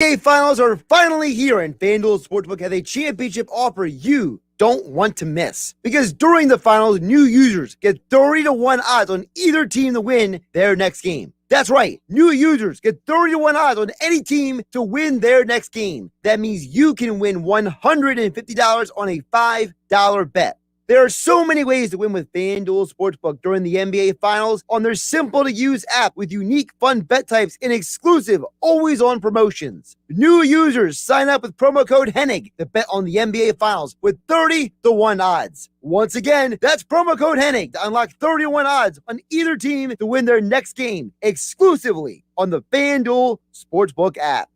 NBA Finals are finally here, and FanDuel Sportsbook has a championship offer you don't want to miss. Because during the finals, new users get 30-1 odds on either team to win their next game. That's right, new users get 30-1 odds on any team to win their next game. That means you can win $150 on a $5 bet. There are so many ways to win with FanDuel Sportsbook during the NBA Finals on their simple-to-use app with unique, fun bet types and exclusive, always-on promotions. New users sign up with promo code Hennig to bet on the NBA Finals with 30-1 odds. Once again, that's promo code Hennig to unlock 30-1 odds on either team to win their next game exclusively on the FanDuel Sportsbook app.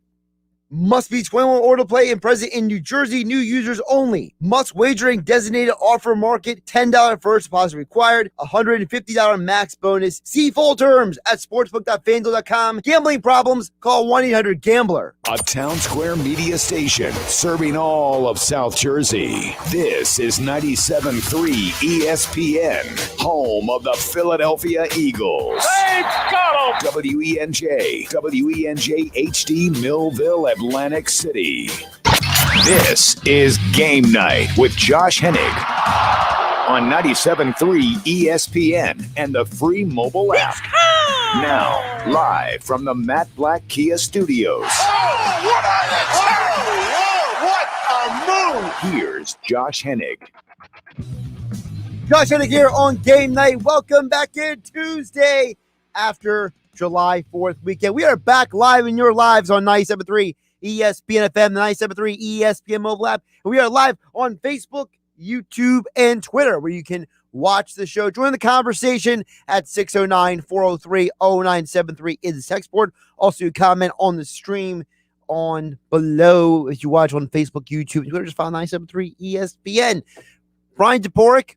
Must be 21 or to play and present in New Jersey. New users only. Must wagering designated offer market. $10 first deposit required. $150 max bonus. See full terms at sportsbook.fanduel.com. Gambling problems? Call 1-800-GAMBLER. A Town Square media station serving all of South Jersey. This is 97.3 ESPN, home of the Philadelphia Eagles. They got him! WENJ HD Millville, Atlantic City. This is Game Night with Josh Hennig on 97.3 ESPN and the free mobile app. Now, live from the Matt Black Kia Studios. What a move! Here's Josh Hennig. Josh Hennig here on Game Night. Welcome back here Tuesday after July 4th weekend. We are back live in your lives on 97.3 ESPN FM, the 97.3 ESPN mobile app. And we are live on Facebook, YouTube, and Twitter, where you can watch the show. Join the conversation at 609-403-0973 in the text board. Also, comment on the stream on below if you watch on Facebook, YouTube, Twitter. Just find 97.3 ESPN. Bryan Toporek,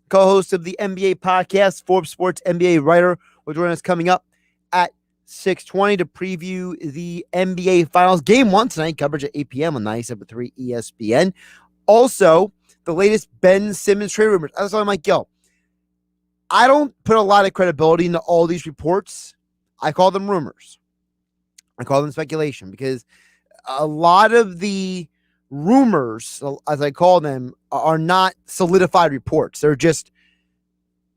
co-host of the NBA podcast, Forbes Sports NBA writer, will join us coming up at 6:20 to preview the NBA Finals. Game 1 tonight, coverage at 8 p.m. on 97.3 ESPN. Also, the latest Ben Simmons trade rumors. I was telling Mike Gill, I don't put a lot of credibility into all these reports. I call them rumors. I call them speculation because a lot of the rumors, as I call them, are not solidified reports. They're just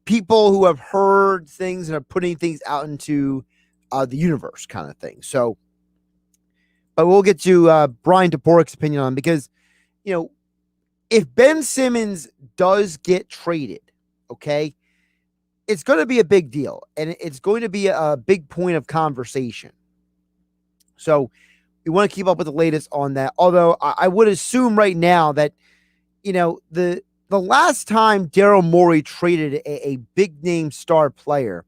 people who have heard things and are putting things out into the universe kind of thing. So, but we'll get to Bryan Toporek's opinion on, because, you know, if Ben Simmons does get traded, okay, it's going to be a big deal, and it's going to be a big point of conversation. So we want to keep up with the latest on that. Although I would assume right now that, you know, the last time Daryl Morey traded a big name star player,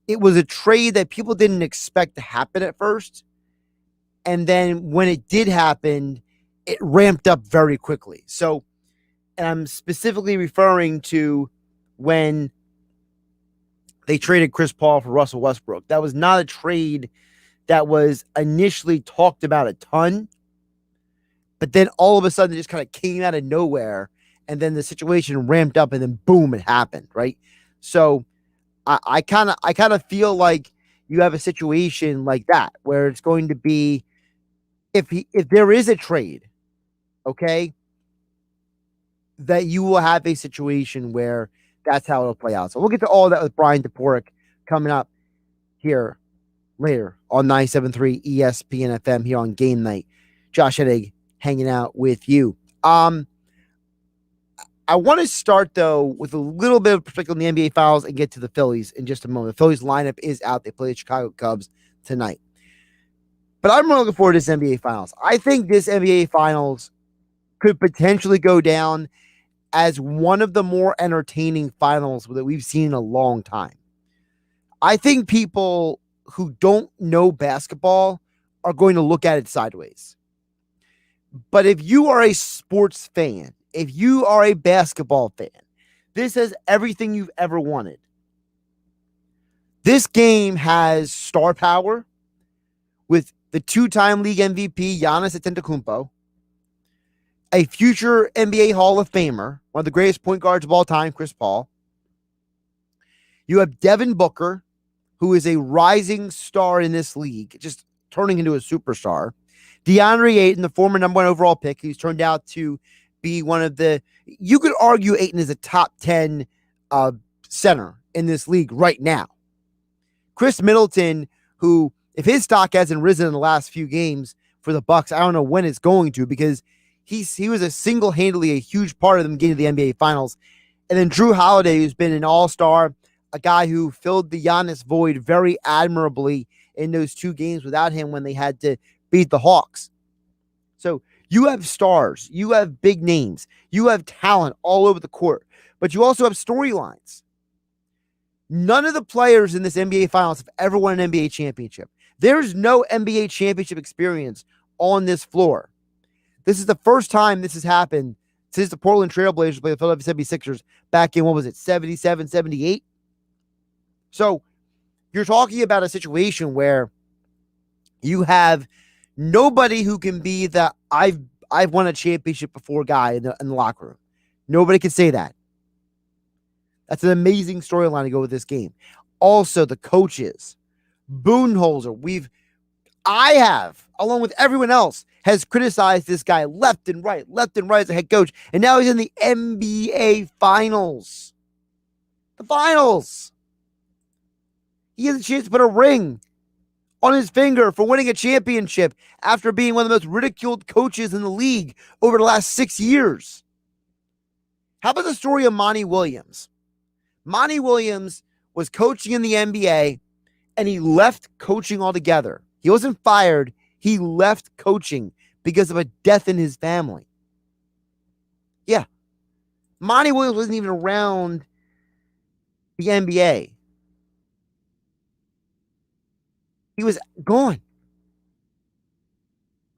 it was a trade that people didn't expect to happen at first. And then when it did happen, it ramped up very quickly. So, and I'm specifically referring to when they traded Chris Paul for Russell Westbrook. That was not a trade that was initially talked about a ton, but then all of a sudden it just kind of came out of nowhere, and then the situation ramped up, and then boom, it happened, right? So I kind of feel like you have a situation like that where it's going to be, if there is a trade, okay, that you will have a situation where that's how it'll play out. So we'll get to all that with Bryan Toporek coming up here later on 97.3 ESPN FM here on Game Night. Josh Hennig hanging out with you. I want to start, though, with a little bit of perspective on the NBA Finals and get to the Phillies in just a moment. The Phillies lineup is out. They play the Chicago Cubs tonight. But I'm really looking forward to this NBA Finals. I think this NBA Finals could potentially go down as one of the more entertaining finals that we've seen in a long time. I think people who don't know basketball are going to look at it sideways. But if you are a sports fan, if you are a basketball fan, this has everything you've ever wanted. This game has star power with the two-time league MVP, Giannis Antetokounmpo, a future NBA Hall of Famer, one of the greatest point guards of all time, Chris Paul. You have Devin Booker, who is a rising star in this league, just turning into a superstar. DeAndre Ayton, the former number 1 overall pick, who's turned out to be one of the, you could argue Ayton is a top 10 center in this league right now. Chris Middleton, who, if his stock hasn't risen in the last few games for the Bucks, I don't know when it's going to, because he was single-handedly a huge part of them getting to the NBA Finals. And then Drew Holiday, who's been an all-star, a guy who filled the Giannis void very admirably in those 2 games without him when they had to beat the Hawks. So you have stars, you have big names, you have talent all over the court, but you also have storylines. None of the players in this NBA Finals have ever won an NBA championship. There's no NBA championship experience on this floor. This is the first time this has happened since the Portland Trailblazers played the Philadelphia 76ers back in, 77, 78? So you're talking about a situation where you have nobody who can be the I've won a championship before guy in the locker room. Nobody can say that. That's an amazing storyline to go with this game. Also, the coaches, Budenholzer, I have, along with everyone else, has criticized this guy left and right as a head coach, and now he's in the NBA Finals. The Finals. He has a chance to put a ring on his finger for winning a championship after being one of the most ridiculed coaches in the league over the last 6 years. How about the story of Monty Williams? Monty Williams was coaching in the NBA, and he left coaching altogether. He wasn't fired. He left coaching because of a death in his family. Yeah. Monty Williams wasn't even around the NBA. He was gone.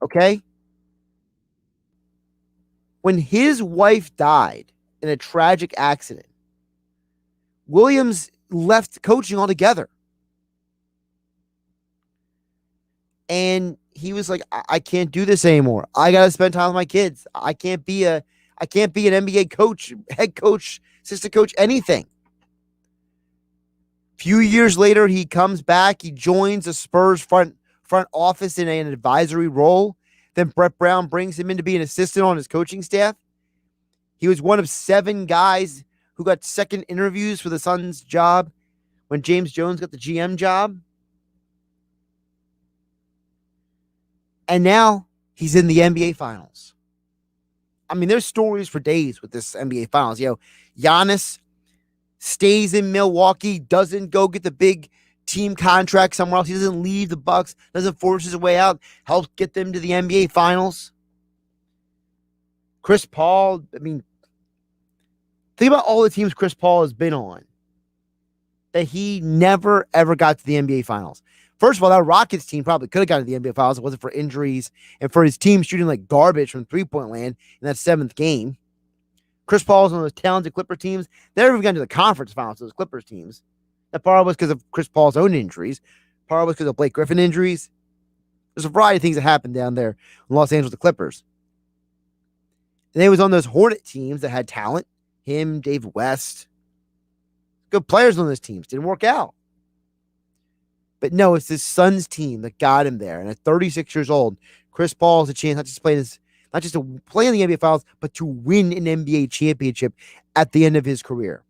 Okay? When his wife died in a tragic accident, Williams left coaching altogether. And he was like, I can't do this anymore. I got to spend time with my kids. I can't be an NBA coach, head coach, assistant coach, anything. Few years later, he comes back. He joins the Spurs front office in an advisory role. Then Brett Brown brings him in to be an assistant on his coaching staff. He was one of 7 guys who got second interviews for the Suns job when James Jones got the GM job. And now he's in the NBA Finals. I mean, there's stories for days with this NBA Finals. Giannis stays in Milwaukee, doesn't go get the big team contract somewhere else. He doesn't leave the Bucks, doesn't force his way out, helps get them to the NBA Finals. Chris Paul, think about all the teams Chris Paul has been on that he never, ever got to the NBA Finals. First of all, that Rockets team probably could have got to the NBA Finals if it wasn't for injuries and for his team shooting like garbage from three-point land in that 7th game. Chris Paul is one of those talented Clipper teams. They never even got to the conference finals, those Clippers teams. That part was because of Chris Paul's own injuries. Part was because of Blake Griffin injuries. There's a variety of things that happened down there in Los Angeles, the Clippers. And he was on those Hornet teams that had talent. Him, Dave West. Good players on those teams. Didn't work out. But no, it's this Suns team that got him there. And at 36 years old, Chris Paul has a chance not just to play in the NBA Finals, but to win an NBA championship at the end of his career.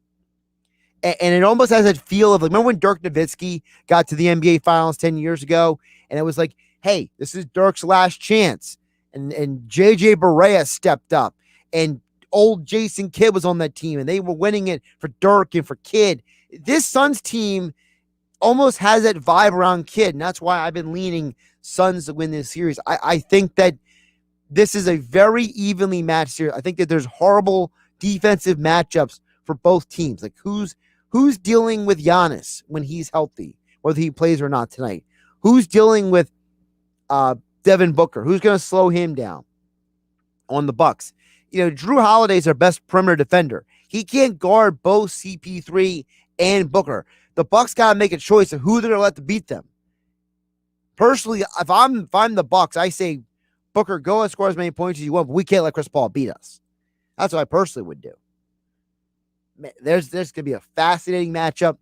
And it almost has that feel of, like, remember when Dirk Nowitzki got to the NBA Finals 10 years ago? And it was like, hey, this is Dirk's last chance. And JJ Barea stepped up. And old Jason Kidd was on that team. And they were winning it for Dirk and for Kidd. This Suns team almost has that vibe around Kidd. And that's why I've been leaning Suns to win this series. I think that this is a very evenly matched series. I think that there's horrible defensive matchups for both teams. Like who's dealing with Giannis when he's healthy, whether he plays or not tonight? Who's dealing with Devin Booker? Who's going to slow him down on the Bucks? Drew Holiday's our best perimeter defender. He can't guard both CP3 and Booker. The Bucks got to make a choice of who they're going to let to beat them. Personally, if I'm the Bucks, I say, Booker, go and score as many points as you want, but we can't let Chris Paul beat us. That's what I personally would do. Man, there's going to be a fascinating matchup.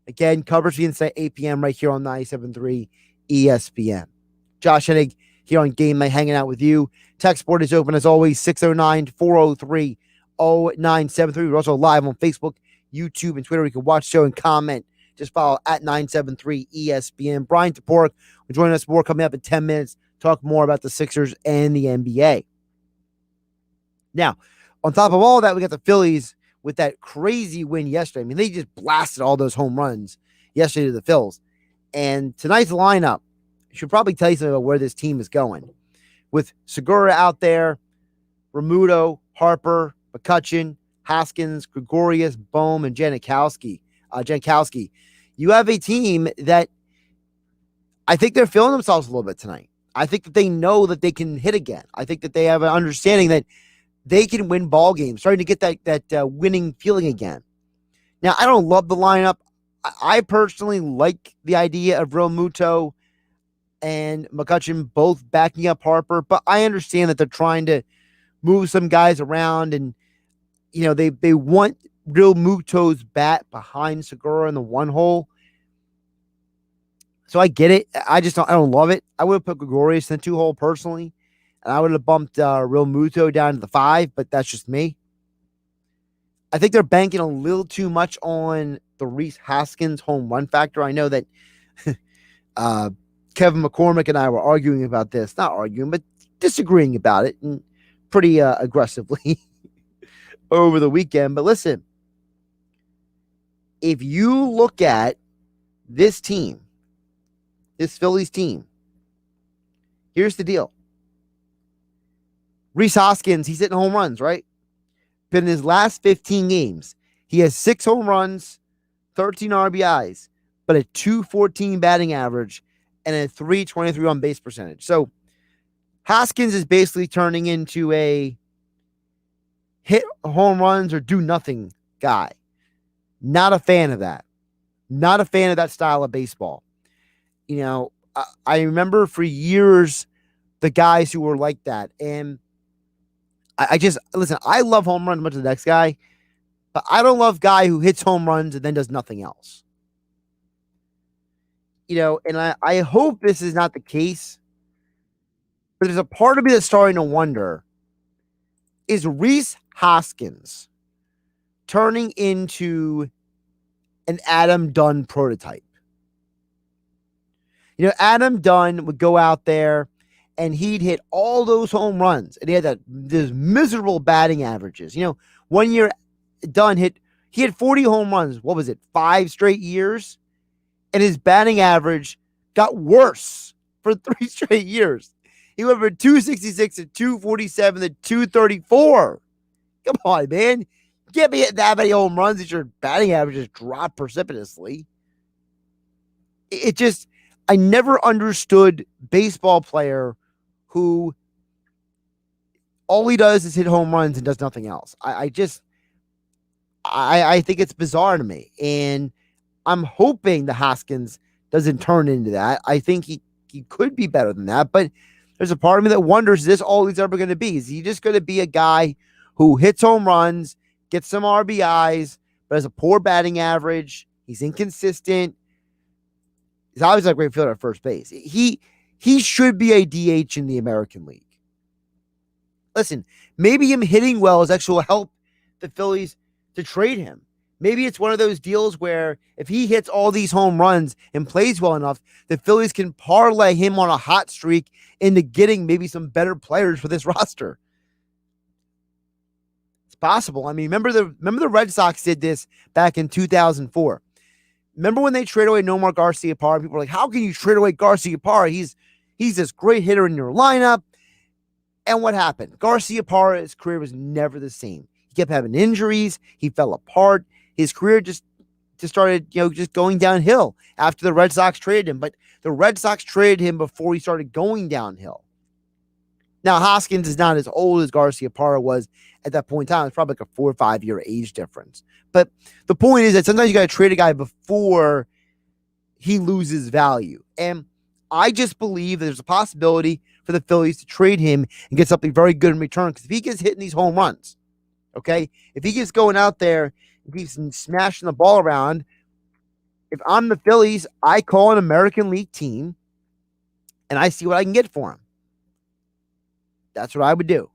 Again, coverage begins at 8 p.m. right here on 97.3 ESPN. Josh Hennig, here on GameNight, hanging out with you. Text board is open as always, 609-403-0973. We're also live on Facebook, YouTube, and Twitter. You can watch the show and comment. Just follow at 973 ESPN. Bryan Toporek will join us more coming up in 10 minutes. Talk more about the Sixers and the NBA. Now, on top of all that, we got the Phillies with that crazy win yesterday. I mean, they just blasted all those home runs yesterday to the Phils. And tonight's lineup should probably tell you something about where this team is going. With Segura out there, Realmuto, Harper, McCutchen, Hoskins, Gregorius, Bohm, and Jankowski. You have a team that I think they're feeling themselves a little bit tonight. I think that they know that they can hit again. I think that they have an understanding that they can win ball games, starting to get that winning feeling again. Now, I don't love the lineup. I personally like the idea of Realmuto and McCutchen both backing up Harper, but I understand that they're trying to move some guys around, and they want Realmuto's bat behind Segura in the one hole. So I get it. I don't love it. I would have put Gregorius in the 2-hole personally, and I would have bumped Realmuto down to the 5, but that's just me. I think they're banking a little too much on the Rhys Hoskins home run factor. I know that Kevin McCormick and I were arguing about this. Not arguing, but disagreeing about it, and pretty aggressively over the weekend. But listen, if you look at this team, this Phillies team, here's the deal. Rhys Hoskins, he's hitting home runs, right? But in his last 15 games, he has 6 home runs, 13 RBIs, but a .214 batting average and a .323 on base percentage. So Hoskins is basically turning into a hit home runs or do nothing guy. Not a fan of that. Not a fan of that style of baseball. I remember for years the guys who were like that. And listen, I love home runs as much as the next guy, but I don't love guy who hits home runs and then does nothing else. And I hope this is not the case, but there's a part of me that's starting to wonder, is Rhys Hoskins turning into an Adam Dunn prototype? Adam Dunn would go out there and he'd hit all those home runs, and he had those miserable batting averages. 1 year Dunn he had 40 home runs. What was it? 5 straight years. And his batting average got worse for 3 straight years. He went from 266 to 247 to 234. Come on, man. You can't be hitting that many home runs that your batting average just dropped precipitously. I never understood baseball player who all he does is hit home runs and does nothing else. I think it's bizarre to me. And I'm hoping the Hoskins doesn't turn into that. I think he could be better than that, but there's a part of me that wonders, is this all he's ever going to be? Is he just going to be a guy who hits home runs, gets some RBIs, but has a poor batting average? He's inconsistent. He's always a great fielder at first base. He should be a DH in the American League. Listen, maybe him hitting well is actually help the Phillies to trade him. Maybe it's one of those deals where if he hits all these home runs and plays well enough, the Phillies can parlay him on a hot streak into getting maybe some better players for this roster. It's possible. I mean, remember the Red Sox did this back in 2004. Remember when they traded away Nomar Garciaparra? People were like, how can you trade away Garciaparra? He's this great hitter in your lineup. And what happened? Garciaparra's career was never the same. He kept having injuries. He fell apart. His career just started, just going downhill after the Red Sox traded him. But the Red Sox traded him before he started going downhill. Now, Hoskins is not as old as Garciaparra was at that point in time. It's probably like a 4 or 5 year age difference. But the point is that sometimes you got to trade a guy before he loses value. And I just believe that there's a possibility for the Phillies to trade him and get something very good in return. Because if he gets hitting these home runs, okay, if he gets going out there and keeps smashing the ball around, if I'm the Phillies, I call an American League team and I see what I can get for him. That's what I would do.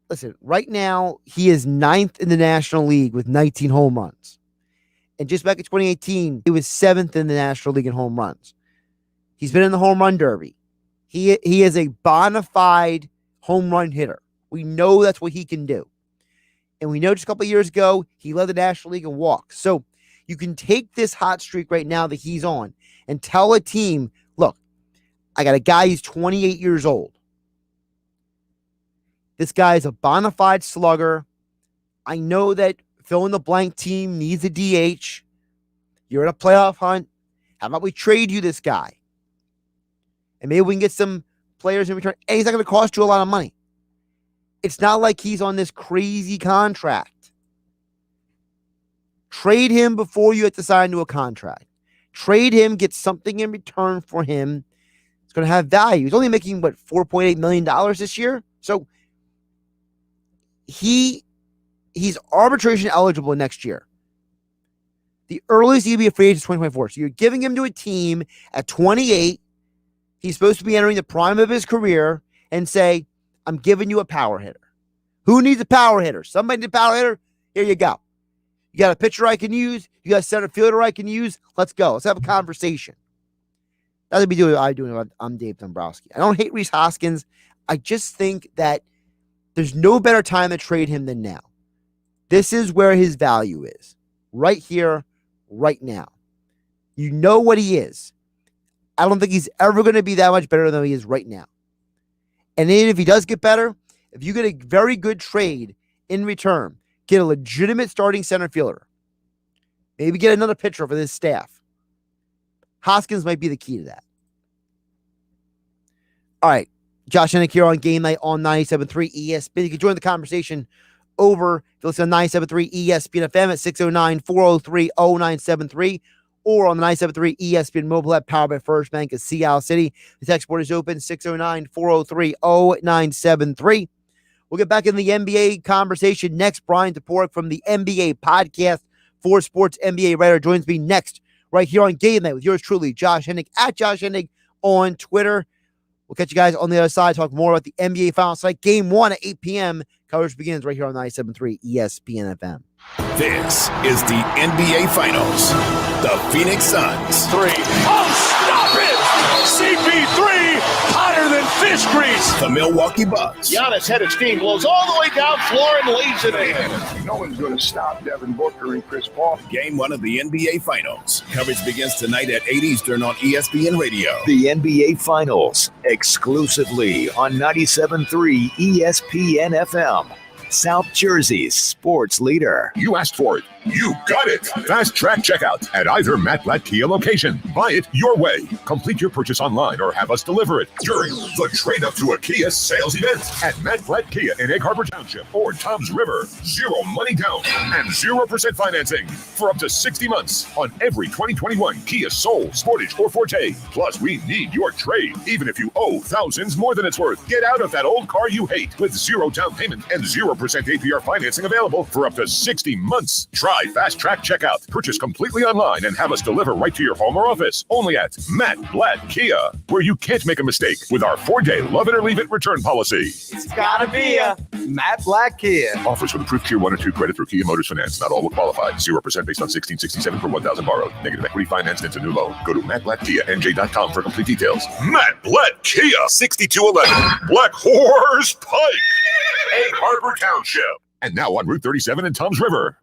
Listen, right now, he is 9th in the National League with 19 home runs. And just back in 2018, he was 7th in the National League in home runs. He's been in the home run derby. He is a bona fide home run hitter. We know that's what he can do. And we know just a couple of years ago, he led the National League in walks. So you can take this hot streak right now that he's on and tell a team, look, I got a guy who's 28 years old. This guy is a bona fide slugger. I know that fill-in-the-blank team needs a DH. You're in a playoff hunt. How about we trade you this guy? And maybe we can get some players in return. And he's not going to cost you a lot of money. It's not like he's on this crazy contract. Trade him before you have to sign to a contract. Trade him, get something in return for him. It's going to have value. He's only making, $4.8 million this year? So he's arbitration eligible next year. The earliest he'll be a free agent is 2024. So you're giving him to a team at 28. He's supposed to be entering the prime of his career and say, I'm giving you a power hitter. Who needs a power hitter? Somebody needs a power hitter? Here you go. You got a pitcher I can use. You got a center fielder I can use. Let's go. Let's have a conversation. That's what I'm doing. I'm Dave Dombrowski. I don't hate Rhys Hoskins. I just think that there's no better time to trade him than now. This is where his value is. Right here, right now. You know what he is. I don't think he's ever going to be that much better than he is right now. And then if he does get better, if you get a very good trade in return, get a legitimate starting center fielder, maybe get another pitcher for this staff, Hoskins might be the key to that. All right. Josh Hennig here on Game Night on 97.3 ESPN. You can join the conversation over, if you listen to 97.3 ESPN FM at 609-403-0973 or on the 97.3 ESPN mobile app powered by First Bank of Sea City. The text board is open, 609-403-0973. We'll get back in the NBA conversation next. Bryan Toporek from the NBA podcast for Sports NBA writer joins me next right here on Game Night with yours truly, Josh Hennig, at Josh Hennig on Twitter. We'll catch you guys on the other side, talk more about the NBA Finals tonight. Game 1 at 8 p.m. Coverage begins right here on 97.3 ESPN FM. This is the NBA Finals. The Phoenix Suns. 3. Oh, stop it! CP3, hotter than fish grease. The Milwaukee Bucks. Giannis head of steam, blows all the way down floor and lays it in. No one's going to stop Devin Booker and Chris Paul. Game 1 of the NBA Finals. Coverage begins tonight at 8 Eastern on ESPN Radio. The NBA Finals, exclusively on 97.3 ESPN FM. South Jersey's sports leader. You asked for it. You got it. Fast Track Checkout at either Matt Blatt Kia location. Buy it your way. Complete your purchase online or have us deliver it during the Trade Up to a Kia sales event at Matt Blatt Kia in Egg Harbor Township or Toms River. 0 money down and 0% financing for up to 60 months on every 2021 Kia Soul, Sportage, or Forte. Plus, we need your trade, even if you owe thousands more than it's worth. Get out of that old car you hate with 0 down payment and 0% APR financing available for up to 60 months. Try Fast Track Checkout. Purchase completely online and have us deliver right to your home or office. Only at Matt Blatt Kia, where you can't make a mistake with our 4-day love it or leave it return policy. It's gotta be a Matt Blatt Kia. Offers with approved Tier 1 or 2 credit through Kia Motors Finance. Not all will qualify. 0% based on 1667 per 1,000 borrowed. Negative equity financed into new loan. Go to mattblattkianj.com for complete details. Matt Blatt Kia, 6211 Black Horse Pike, Egg Harbor Township. And now on Route 37 in Toms River.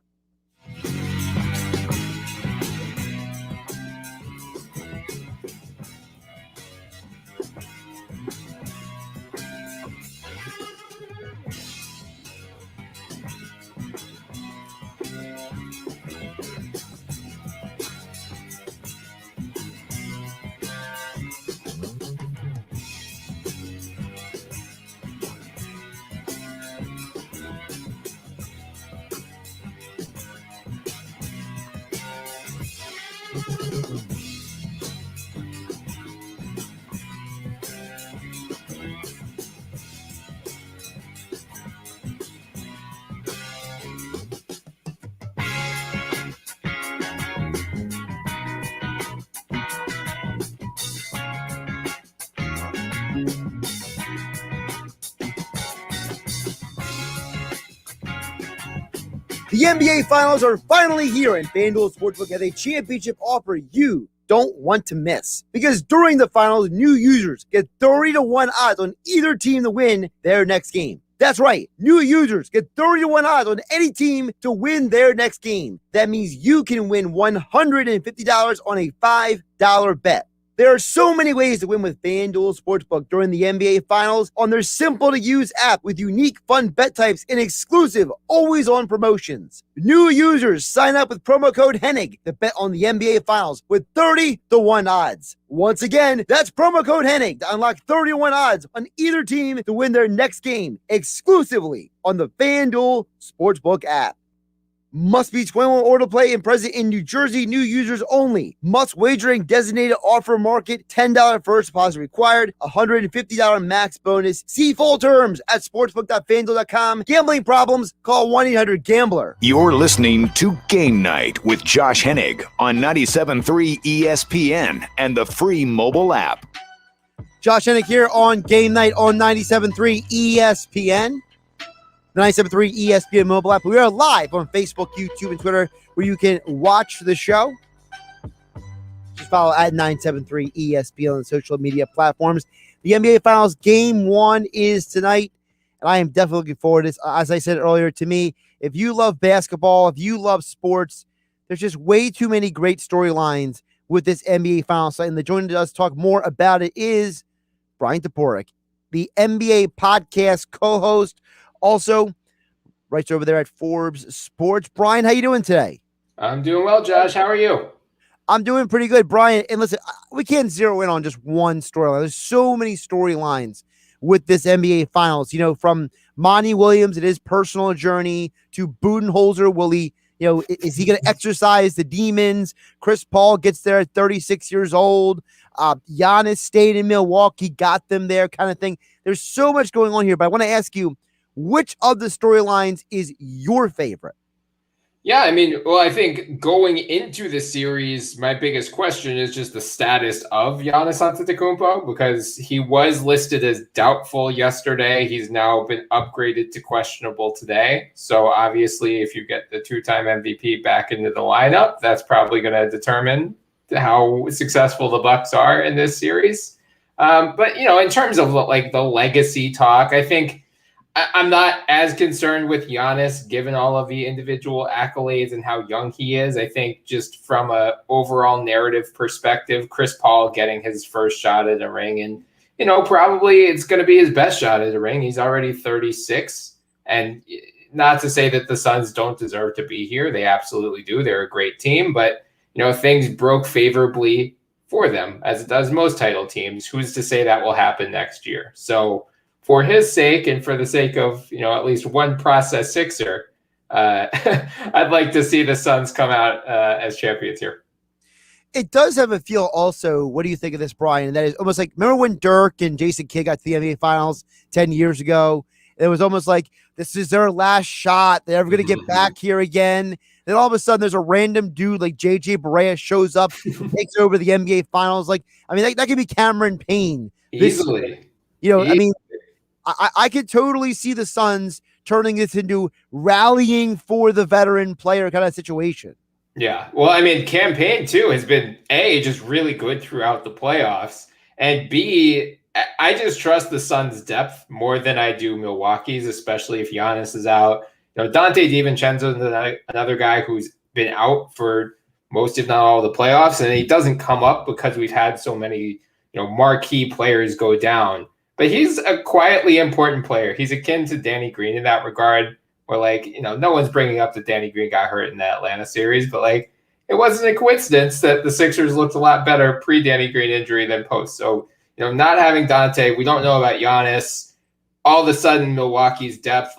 The NBA Finals are finally here, and FanDuel Sportsbook has a championship offer you don't want to miss. Because during the finals, new users get 30-1 odds on either team to win their next game. That's right. New users get 30-1 odds on any team to win their next game. That means you can win $150 on a $5 bet. There are so many ways to win with FanDuel Sportsbook during the NBA Finals on their simple-to-use app with unique, fun bet types and exclusive, always-on promotions. New users sign up with promo code Hennig to bet on the NBA Finals with 30-1 odds. Once again, that's promo code Hennig to unlock 30-1 odds on either team to win their next game exclusively on the FanDuel Sportsbook app. Must be 21 or to play and present in New Jersey. New users only. Must wagering designated offer market. $10 first deposit required. $150 max bonus. See full terms at sportsbook.fanduel.com. Gambling problems? Call 1-800-GAMBLER. You're listening to Game Night with Josh Hennig on 97.3 ESPN and the free mobile app. Josh Hennig here on Game Night on 97.3 ESPN. 97.3 ESPN mobile app. We are live on Facebook, YouTube, and Twitter where you can watch the show. Just follow at 973 ESPN on social media platforms. The NBA Finals Game 1 is tonight, and I am definitely looking forward to this. As I said earlier, to me, if you love basketball, if you love sports, there's just way too many great storylines with this NBA Finals. And the joining us to talk more about it is Bryan Toporek, the NBA podcast co-host, also right over there at Forbes Sports. Bryan, how you doing today? I'm doing well, Josh. How are you? I'm doing pretty good, Bryan. And listen, we can't zero in on just one storyline. There's so many storylines with this NBA Finals. You know, from Monty Williams and his personal journey to Budenholzer. Will he, is he going to exercise the demons? Chris Paul gets there at 36 years old. Giannis stayed in Milwaukee, got them there, kind of thing. There's so much going on here, but I want to ask you, which of the storylines is your favorite? Yeah, I think going into the series, my biggest question is just the status of Giannis Antetokounmpo, because he was listed as doubtful yesterday. He's now been upgraded to questionable today. So obviously, if you get the two-time MVP back into the lineup, that's probably going to determine how successful the Bucks are in this series. But in terms of like the legacy talk, I think I'm not as concerned with Giannis, given all of the individual accolades and how young he is. I think just from a overall narrative perspective, Chris Paul getting his first shot at a ring, and probably it's going to be his best shot at a ring. He's already 36, and not to say that the Suns don't deserve to be here. They absolutely do. They're a great team, but things broke favorably for them, as it does most title teams. Who's to say that will happen next year? So for his sake and for the sake of, at least one process Sixer, I'd like to see the Suns come out as champions here. It does have a feel also, what do you think of this, Bryan? That is almost like, remember when Dirk and Jason Kidd got to the NBA Finals 10 years ago? It was almost like, this is their last shot. They're ever going to get back here again. Then all of a sudden, there's a random dude like JJ Barea shows up, takes over the NBA Finals. That could be Cameron Payne. Easily. I could totally see the Suns turning this into rallying for the veteran player kind of situation. Yeah. Well, Cam Payne, too, has been, A, just really good throughout the playoffs, and B, I just trust the Suns' depth more than I do Milwaukee's, especially if Giannis is out. Dante DiVincenzo is another guy who's been out for most, if not all, the playoffs, and he doesn't come up because we've had so many, marquee players go down. But he's a quietly important player. He's akin to Danny Green in that regard, where no one's bringing up that Danny Green got hurt in that Atlanta series, but it wasn't a coincidence that the Sixers looked a lot better pre-Danny Green injury than post. So, not having Dante, we don't know about Giannis. All of a sudden, Milwaukee's depth,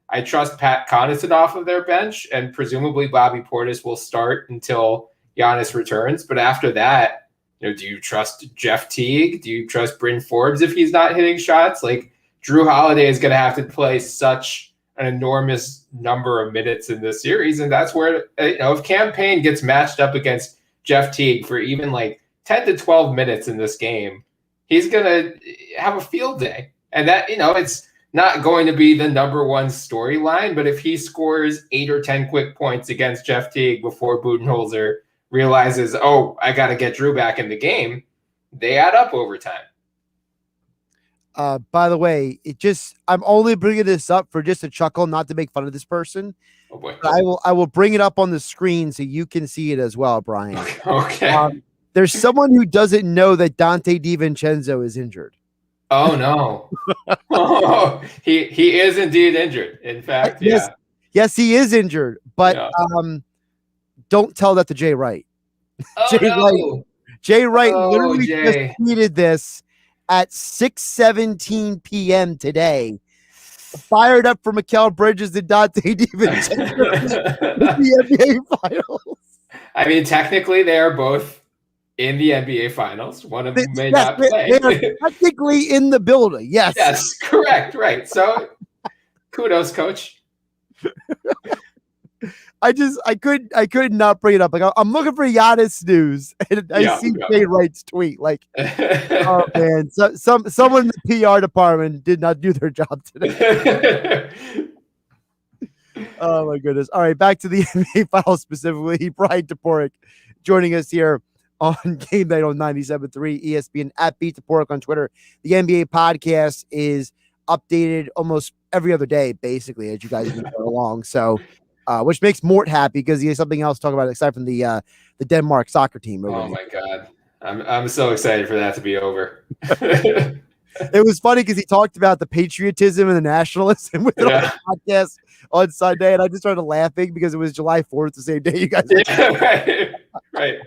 I trust Pat Connaughton off of their bench, and presumably Bobby Portis will start until Giannis returns. But after that, do you trust Jeff Teague? Do you trust Bryn Forbes if he's not hitting shots? Drew Holiday is going to have to play such an enormous number of minutes in this series. And that's where, if Cam Payne gets matched up against Jeff Teague for even 10 to 12 minutes in this game, he's going to have a field day. And that, it's not going to be the number one storyline, but if he scores 8 or 10 quick points against Jeff Teague before Budenholzer realizes, oh, I got to get Drew back in the game, they add up over time. By the way, I'm only bringing this up for just a chuckle, not to make fun of this person. Oh boy. I will bring it up on the screen so you can see it as well, Brian. Okay. There's someone who doesn't know that Dante DiVincenzo is injured. Oh no. Oh, he is indeed injured. In fact, yes, he is injured. But don't tell that to Jay Wright. Oh, Jay Wright Oh, literally Jay. just tweeted this at 6:17 p.m. today. Fired up for Mikal Bridges and Dante DiVincenzo in the NBA Finals. I mean, technically, they are both in the NBA Finals. One of them may not play. They are technically in the building. Yes. Yes, correct. Right. So, kudos, coach. I could not bring it up. Like I'm looking for Giannis news, and I see Jay Wright's tweet. Like, oh man, someone in the PR department did not do their job today. Oh my goodness! All right, back to the NBA Finals specifically. Bryan Toporek joining us here on Game Night on 97.3 ESPN at Beat Toporek on Twitter. The NBA podcast is updated almost every other day, basically, as you guys go along. So. Which makes Mort happy because he has something else to talk about aside from the Denmark soccer team. Oh my god, I'm so excited for that to be over. It was funny because he talked about the patriotism and the nationalism with it on the podcast on Sunday, and I just started laughing because it was July 4th, the same day you guys. Right.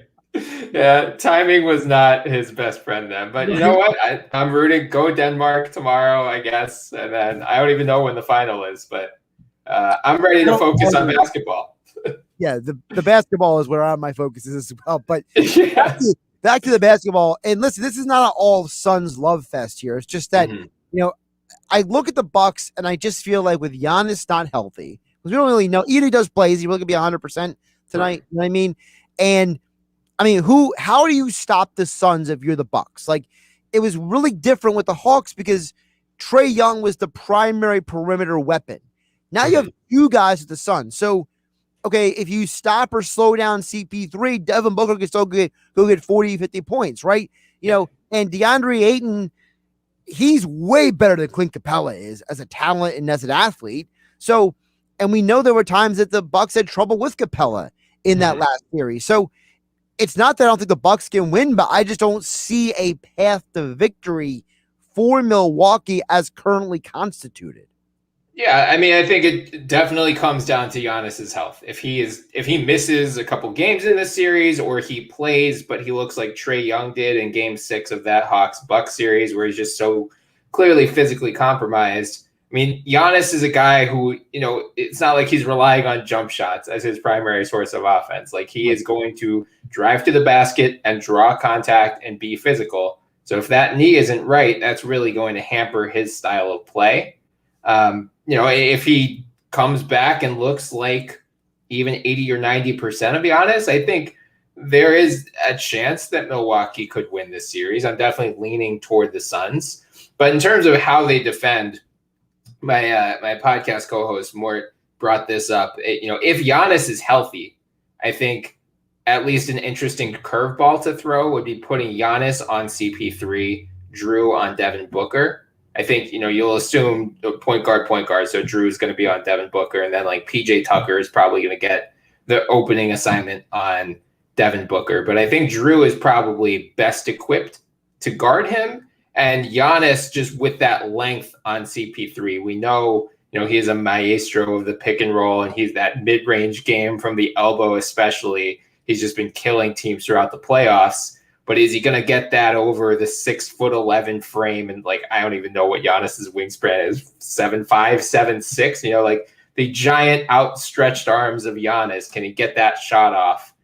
Yeah, timing was not his best friend then, but you know what? I'm rooting. Go Denmark tomorrow, I guess, and then I don't even know when the final is, but. I'm ready to focus on basketball. Yeah, the basketball is where my focus is as well. But back to the basketball. And listen, this is not an all Suns love fest here. It's just that, I look at the Bucks and I just feel like with Giannis not healthy, because we don't really know. Either he does play, is he really going to be 100% tonight? Right. You know what I mean? And I mean, how do you stop the Suns if you're the Bucks? Like, it was really different with the Hawks because Trae Young was the primary perimeter weapon. Now you have two guys at the Suns. So, okay, if you stop or slow down CP3, Devin Booker can still go get 40, 50 points, right? And DeAndre Ayton, he's way better than Clint Capella is as a talent and as an athlete. So, and we know there were times that the Bucks had trouble with Capella in that last series. So, it's not that I don't think the Bucks can win, but I just don't see a path to victory for Milwaukee as currently constituted. Yeah, I mean, I think it definitely comes down to Giannis's health. If he misses a couple games in this series, or he plays, but he looks like Trae Young did in Game 6 of that Hawks-Bucks series, where he's just so clearly physically compromised. I mean, Giannis is a guy who, it's not like he's relying on jump shots as his primary source of offense. Like, he is going to drive to the basket and draw contact and be physical. So if that knee isn't right, that's really going to hamper his style of play. If he comes back and looks like even 80 or 90%, to be honest, I think there is a chance that Milwaukee could win this series. I'm definitely leaning toward the Suns. But in terms of how they defend, my podcast co-host Mort brought this up. If Giannis is healthy, I think at least an interesting curveball to throw would be putting Giannis on CP3, Drew on Devin Booker. I think, you'll assume the point guard. So Drew's going to be on Devin Booker. And then PJ Tucker is probably going to get the opening assignment on Devin Booker. But I think Drew is probably best equipped to guard him. And Giannis, just with that length on CP3, we know, he is a maestro of the pick and roll. And he's that mid-range game from the elbow especially. He's just been killing teams throughout the playoffs. But is he going to get that over the 6'11" frame? And I don't even know what Giannis's wingspan is, 7'5", 7'6", the giant outstretched arms of Giannis. Can he get that shot off?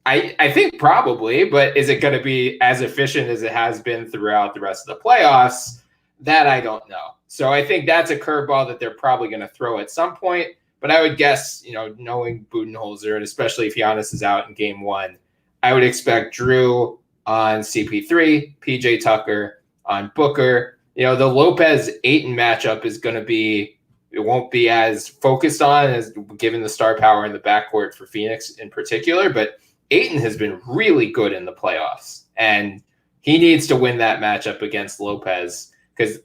I think probably, but is it going to be as efficient as it has been throughout the rest of the playoffs? That I don't know. So I think that's a curveball that they're probably going to throw at some point. But I would guess, knowing Budenholzer, and especially if Giannis is out in Game 1, I would expect Drew on CP3, PJ Tucker on Booker, The Lopez Ayton matchup is going to be, it won't be as focused on as given the star power in the backcourt for Phoenix in particular, but Ayton has been really good in the playoffs, and he needs to win that matchup against Lopez because,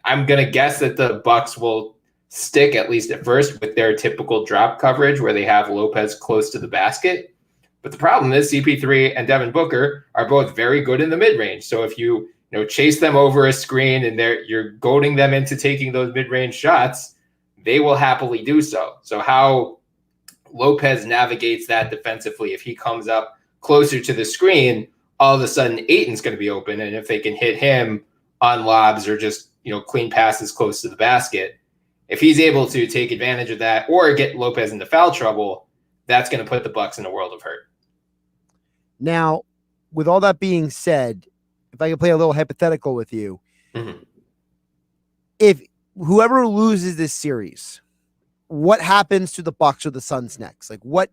I'm going to guess that the Bucks will stick, at least at first, with their typical drop coverage where they have Lopez close to the basket. But the problem is CP3 and Devin Booker are both very good in the mid-range. So if you chase them over a screen and you're goading them into taking those mid-range shots, they will happily do so. So how Lopez navigates that defensively, if he comes up closer to the screen, all of a sudden Ayton's going to be open. And if they can hit him on lobs or just, clean passes close to the basket, if he's able to take advantage of that or get Lopez into foul trouble, that's going to put the Bucks in a world of hurt. Now, with all that being said, if I could play a little hypothetical with you, if whoever loses this series, what happens to the Bucks or the Suns next? Like what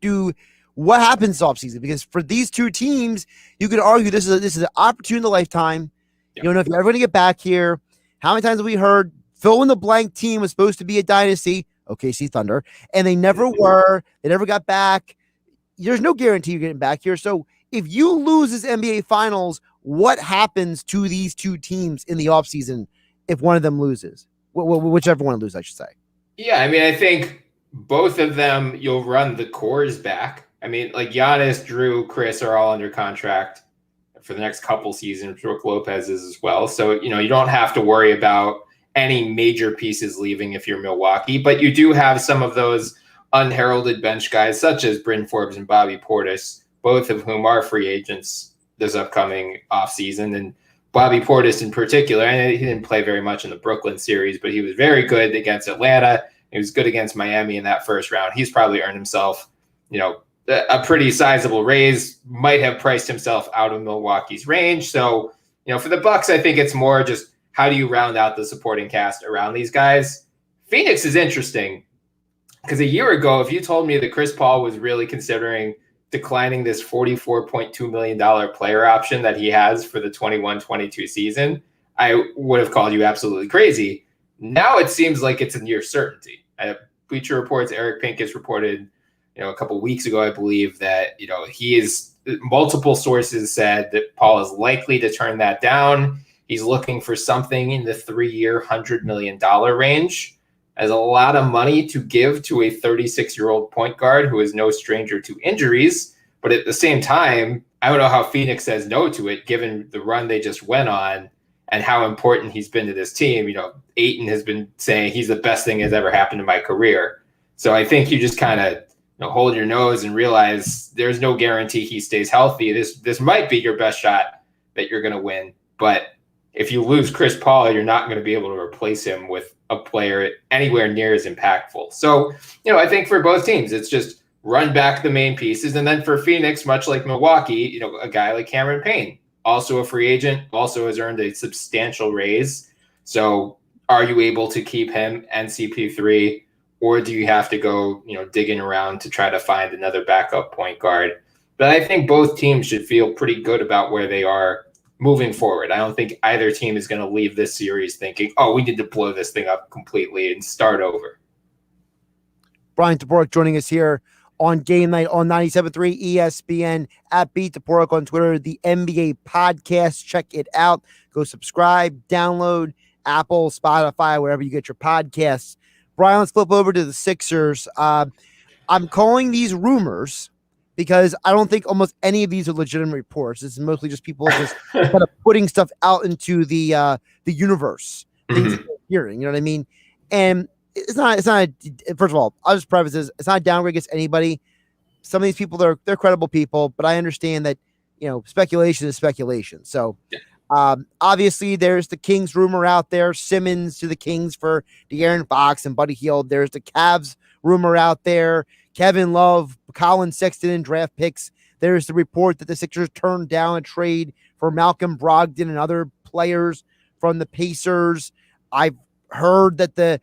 happens offseason? Because for these two teams, you could argue this is an opportunity in a lifetime. Yep. You don't know if you're ever going to get back here. How many times have we heard fill in the blank team was supposed to be a dynasty, OKC Thunder, and they never were. They never got back. There's no guarantee you're getting back here. So if you lose this NBA Finals, what happens to these two teams in the offseason if one of them loses? Whichever one loses, I should say. Yeah, I think both of them, you'll run the cores back. Like Giannis, Drew, Chris are all under contract for the next couple seasons. Brook Lopez is as well. So, you don't have to worry about any major pieces leaving if you're Milwaukee, but you do have some of those unheralded bench guys such as Bryn Forbes and Bobby Portis, both of whom are free agents this upcoming offseason. And Bobby Portis in particular, and he didn't play very much in the Brooklyn series, but he was very good against Atlanta. He was good against Miami in that first round. He's probably earned himself, a pretty sizable raise, might have priced himself out of Milwaukee's range. So, for the Bucks, I think it's more just how do you round out the supporting cast around these guys? Phoenix is interesting because a year ago, if you told me that Chris Paul was really considering declining this $44.2 million player option that he has for the 21-22 season, I would have called you absolutely crazy. Now it seems like it's a near certainty. Bleacher Report's Eric Pincus reported, a couple weeks ago, I believe, that, multiple sources said that Paul is likely to turn that down. He's looking for something in the 3-year, $100 million range. As a lot of money to give to a 36-year-old point guard who is no stranger to injuries. But at the same time, I don't know how Phoenix says no to it, given the run they just went on and how important he's been to this team. Ayton has been saying he's the best thing that's ever happened in my career. So I think you just kind of hold your nose and realize there's no guarantee he stays healthy. This might be your best shot that you're going to win. But if you lose Chris Paul, you're not going to be able to replace him with a player anywhere near as impactful. So, I think for both teams, it's just run back the main pieces. And then for Phoenix, much like Milwaukee, a guy like Cameron Payne, also a free agent, also has earned a substantial raise. So are you able to keep him and CP3, or do you have to go, digging around to try to find another backup point guard? But I think both teams should feel pretty good about where they are moving forward. I don't think either team is going to leave this series thinking, we need to blow this thing up completely and start over. Bryan Toporek joining us here on Game Night on 97.3 ESPN, at Beat Toporek on Twitter, the NBA podcast. Check it out. Go subscribe, download Apple, Spotify, wherever you get your podcasts. Bryan, let's flip over to the Sixers. I'm calling these rumors because I don't think almost any of these are legitimate reports. It's mostly just people just kind of putting stuff out into the universe, things that they're hearing. You know what I mean? And it's not. First of all, I'll just preface this: it's not a downgrade against anybody. Some of these people, they're credible people, but I understand that speculation is speculation. So, obviously, there's the Kings rumor out there: Simmons to the Kings for De'Aaron Fox and Buddy Hield. There's the Cavs rumor out there: Kevin Love, Colin Sexton, and draft picks. There's the report that the Sixers turned down a trade for Malcolm Brogdon and other players from the Pacers. I've heard that the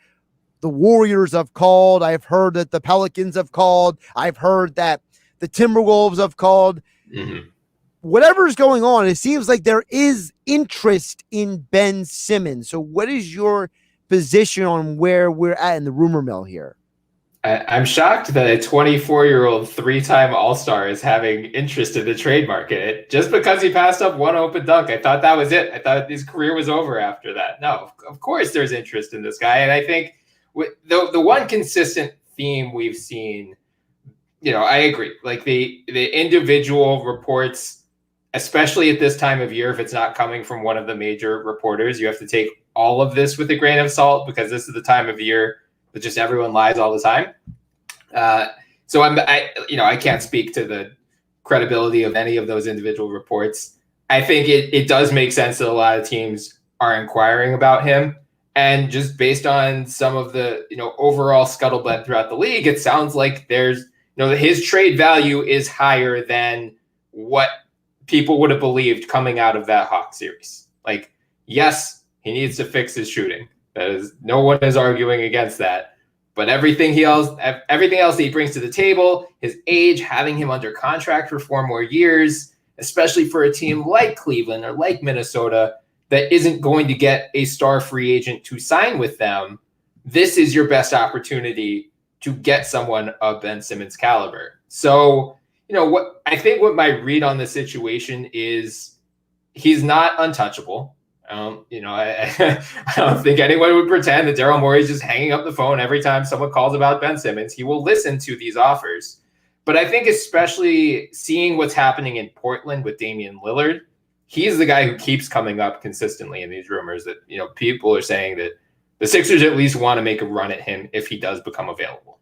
Warriors have called. I've heard that the Pelicans have called. I've heard that the Timberwolves have called. whatever's going on, it seems like there is interest in Ben Simmons. So what is your position on where we're at in the rumor mill here? I'm shocked that a 24-year-old three-time All-Star is having interest in the trade market. Just because he passed up one open dunk, I thought that was it. I thought his career was over after that. No, of course there's interest in this guy. And I think the one consistent theme we've seen, I agree. Like the individual reports, especially at this time of year, if it's not coming from one of the major reporters, you have to take all of this with a grain of salt because this is the time of year that just everyone lies all the time. So I can't speak to the credibility of any of those individual reports. I think it does make sense that a lot of teams are inquiring about him. And just based on some of the, overall scuttlebutt throughout the league, it sounds like there's, his trade value is higher than what people would have believed coming out of that Hawks series. Like, yes, he needs to fix his shooting. That is, no one is arguing against that. But everything else that he brings to the table, his age, having him under contract for 4 more years, especially for a team like Cleveland or like Minnesota that isn't going to get a star free agent to sign with them, this is your best opportunity to get someone of Ben Simmons' caliber. So, what my read on the situation is he's not untouchable. I don't think anyone would pretend that Daryl Morey is just hanging up the phone every time someone calls about Ben Simmons. He will listen to these offers. But I think especially seeing what's happening in Portland with Damian Lillard, he's the guy who keeps coming up consistently in these rumors that, people are saying that the Sixers at least want to make a run at him if he does become available.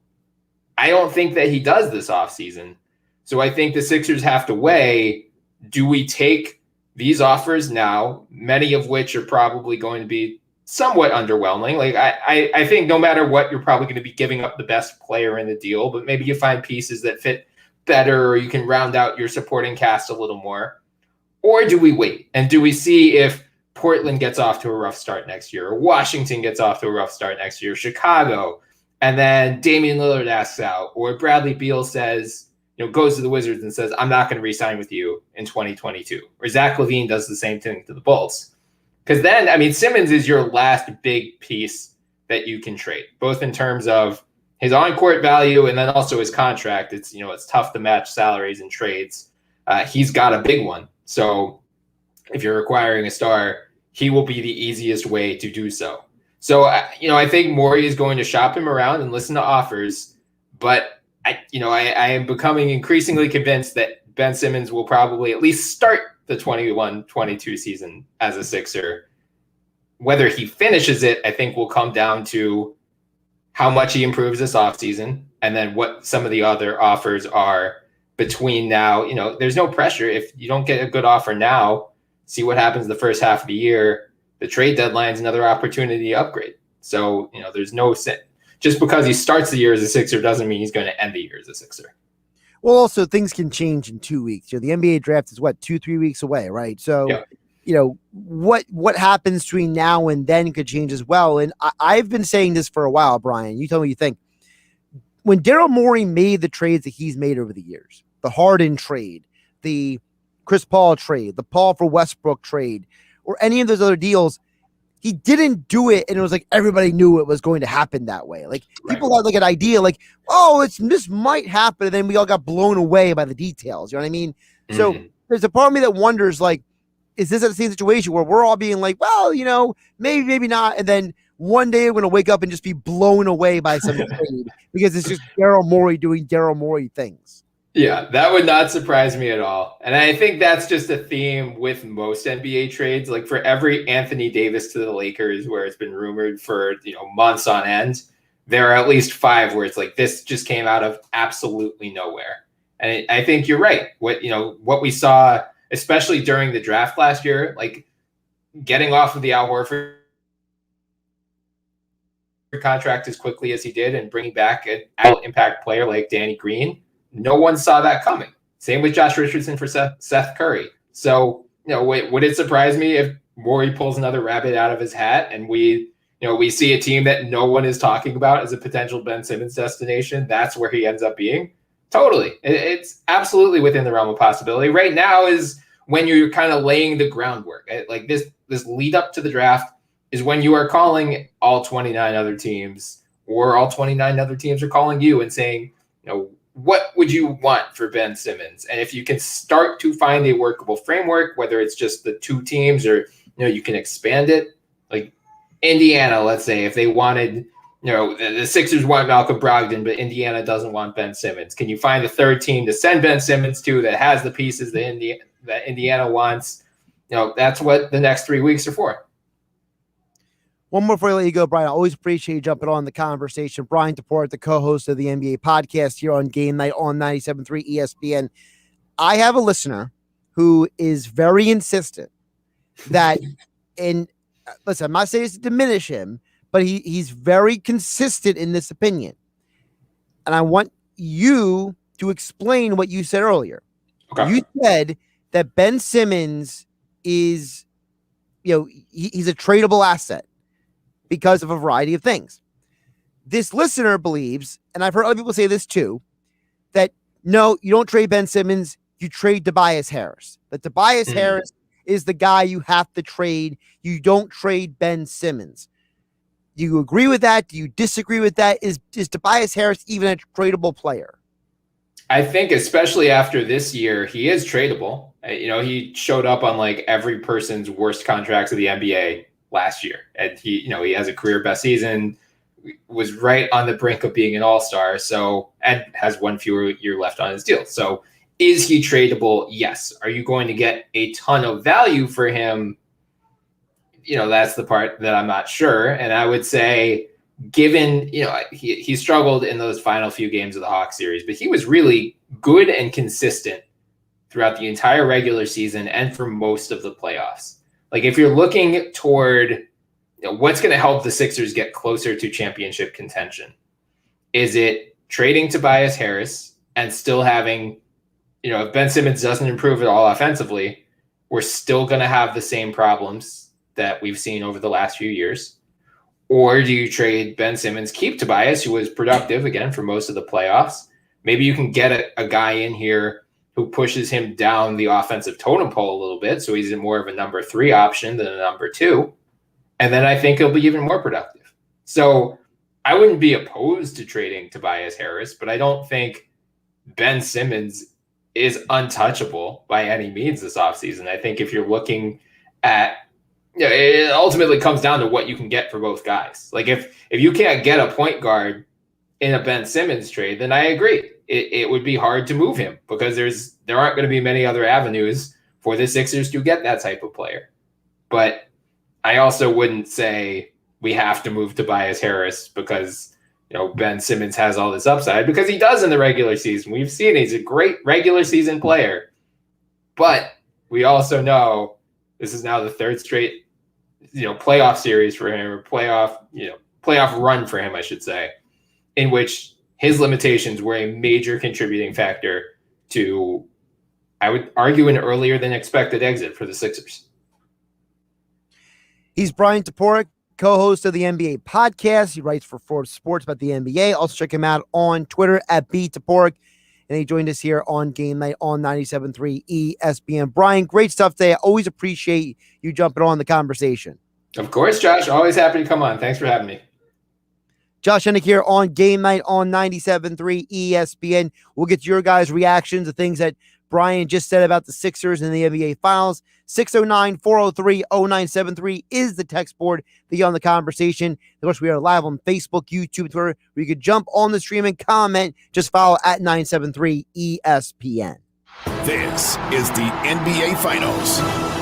I don't think that he does this offseason. So I think the Sixers have to weigh, do we take these offers now, many of which are probably going to be somewhat underwhelming. Like I think no matter what, you're probably going to be giving up the best player in the deal, but maybe you find pieces that fit better, or you can round out your supporting cast a little more. Or do we wait? And do we see if Portland gets off to a rough start next year, or Washington gets off to a rough start next year, Chicago, and then Damian Lillard asks out, or Bradley Beal says, goes to the Wizards and says, I'm not going to re-sign with you in 2022. Or Zach LaVine does the same thing to the Bulls. Because then, Simmons is your last big piece that you can trade, both in terms of his on-court value and then also his contract. It's, it's tough to match salaries and trades. He's got a big one. So if you're acquiring a star, he will be the easiest way to do so. So, I think Morey is going to shop him around and listen to offers, but I am becoming increasingly convinced that Ben Simmons will probably at least start the 21-22 season as a Sixer. Whether he finishes it, I think will come down to how much he improves this offseason and then what some of the other offers are between now. There's no pressure. If you don't get a good offer now, see what happens the first half of the year. The trade deadline is another opportunity to upgrade. So, there's no sense. Just because he starts the year as a Sixer doesn't mean he's going to end the year as a Sixer. Well, also things can change in 2 weeks. The NBA draft is 2-3 weeks away, right? So, yeah. What happens between now and then could change as well. And I've been saying this for a while, Brian. You tell me what you think. When Daryl Morey made the trades that he's made over the years, the Harden trade, the Chris Paul trade, the Paul for Westbrook trade, or any of those other deals, he didn't do it, and it was like everybody knew it was going to happen that way. Like people had like an idea, like, oh, this might happen, and then we all got blown away by the details. You know what I mean? Mm-hmm. So there's a part of me that wonders, like, is this the same situation where we're all being like, well, maybe not, and then one day we're going to wake up and just be blown away by some trade because it's just Daryl Morey doing Daryl Morey things. Yeah, that would not surprise me at all. And I think that's just a theme with most NBA trades. Like for every Anthony Davis to the Lakers where it's been rumored for, months on end, there are at least 5 where it's like this just came out of absolutely nowhere. And I think you're right. What we saw, especially during the draft last year, like getting off of the Al Horford contract as quickly as he did and bringing back an impact player like Danny Green, no one saw that coming. Same with Josh Richardson for Seth Curry. So, would it surprise me if Morey pulls another rabbit out of his hat and we see a team that no one is talking about as a potential Ben Simmons destination? That's where he ends up being. Totally. It's absolutely within the realm of possibility. Right now is when you're kind of laying the groundwork. Like this lead up to the draft is when you are calling all 29 other teams, or all 29 other teams are calling you and saying, what would you want for Ben Simmons? And if you can start to find a workable framework, whether it's just the two teams or, you can expand it, like Indiana, let's say, if they wanted, the Sixers want Malcolm Brogdon, but Indiana doesn't want Ben Simmons. Can you find a third team to send Ben Simmons to that has the pieces that Indiana wants? That's what the next 3 weeks are for. One more before I let you go, Brian. I always appreciate you jumping on the conversation. Bryan Toporek, the co-host of the NBA podcast here on Game Night on 97.3 ESPN. I have a listener who is very insistent that, and listen, I'm not saying this to diminish him, but he's very consistent in this opinion. And I want you to explain what you said earlier. Okay. You said that Ben Simmons is, he's a tradable asset because of a variety of things. This listener believes, and I've heard other people say this too, that no, you don't trade Ben Simmons, you trade Tobias Harris. That Tobias Harris is the guy you have to trade. You don't trade Ben Simmons. Do you agree with that? Do you disagree with that? Is Tobias Harris even a tradable player? I think especially after this year, he is tradable. He showed up on like every person's worst contracts of the NBA last year. And he has a career best season, was right on the brink of being an all-star. And has one fewer year left on his deal. So is he tradable? Yes. Are you going to get a ton of value for him? That's the part that I'm not sure. And I would say, given, he struggled in those final few games of the Hawks series, but he was really good and consistent throughout the entire regular season and for most of the playoffs. Like if you're looking toward what's going to help the Sixers get closer to championship contention, is it trading Tobias Harris and still having, if Ben Simmons doesn't improve at all offensively, we're still going to have the same problems that we've seen over the last few years? Or do you trade Ben Simmons, keep Tobias, who was productive again for most of the playoffs? Maybe you can get a guy in here who pushes him down the offensive totem pole a little bit, so he's more of a number 3 option than a number 2. And then I think he'll be even more productive. So I wouldn't be opposed to trading Tobias Harris, but I don't think Ben Simmons is untouchable by any means this offseason. I think if you're looking at, it ultimately comes down to what you can get for both guys. Like if you can't get a point guard in a Ben Simmons trade, then I agree. It would be hard to move him because there aren't going to be many other avenues for the Sixers to get that type of player. But I also wouldn't say we have to move Tobias Harris because, Ben Simmons has all this upside, because he does in the regular season. We've seen he's a great regular season player, but we also know this is now the third straight, playoff series for him, or playoff run for him, I should say, in which his limitations were a major contributing factor to, I would argue, an earlier than expected exit for the Sixers. He's Bryan Toporek, co-host of the NBA podcast. He writes for Forbes Sports about the NBA. Also check him out on Twitter at @BToporek. And he joined us here on Game Night on 97.3 ESPN. Bryan, great stuff today. I always appreciate you jumping on the conversation. Of course, Josh. Always happy to come on. Thanks for having me. Josh Hennig here on Game Night on 97.3 ESPN. We'll get your guys' reactions to things that Bryan just said about the Sixers and the NBA Finals. 609-403-0973 is the text board to get on the conversation. Of course, we are live on Facebook, YouTube, Twitter, where you could jump on the stream and comment. Just follow at 973 ESPN. This is the NBA Finals.